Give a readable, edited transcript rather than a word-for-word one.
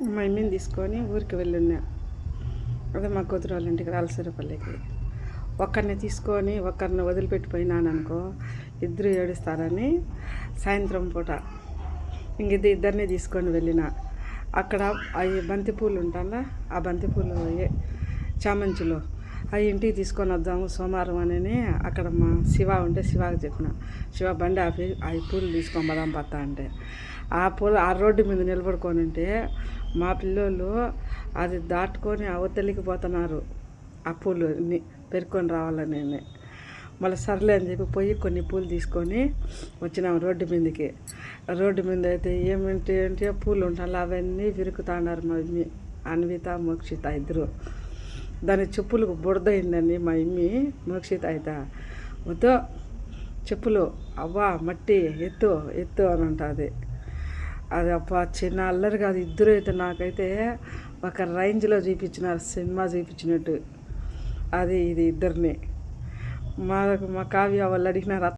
మా అమ్మని తీసుకొని ఊరికి వెళ్ళున్నా. అదే మా కూతురు వాళ్ళ ఇంటికి రాలసీరపల్లికి. ఒక్కరిని తీసుకొని ఒక్కరిని వదిలిపెట్టిపోయినాను అనుకో, ఇద్దరు ఏడుస్తారని సాయంత్రం పూట ఇద్దరిని తీసుకొని వెళ్ళిన. అక్కడ అవి బంతిపూలు ఉంటానా, ఆ బంతిపూలు చామంచులు అవి ఇంటికి తీసుకొని వద్దాము సోమవారం అని అక్కడ మా శివ ఉంటే శివాకి చెప్పిన. శివ బండి ఆపి అవి పూలు తీసుకొని పోదాం పత్తా అంటే, ఆ పూలు ఆ రోడ్డు మీద నిలబడుకొని ఉంటే మా పిల్లోళ్ళు అది దాటుకొని అవతలికి పోతున్నారు. ఆ పూలు పెరుక్కొని రావాలని మళ్ళీ సర్లే అని చెప్పి పోయి కొన్ని పూలు తీసుకొని వచ్చినాం రోడ్డు మీదకి. రోడ్డు మీద అయితే ఏమిటి పూలు ఉంటాయి అవన్నీ విరుకుతాన్నారు మా అమ్మి, అన్విత మోక్షిత ఇద్దరు. దాని చెప్పులకు బురదయిందని మా అమ్మి మోక్షిత అయితే వద్దు చెప్పులు అవ్వా మట్టి ఎత్తు ఎత్తు అని ఉంటుంది. అది అప్ప చిన్న అల్లరి కాదు. ఇద్దరు అయితే నాకైతే ఒక రేంజ్లో చూపించినారు, సినిమా చూపించినట్టు. అది ఇది ఇద్దరిని మా కావ్య వాళ్ళు అడిగినారు.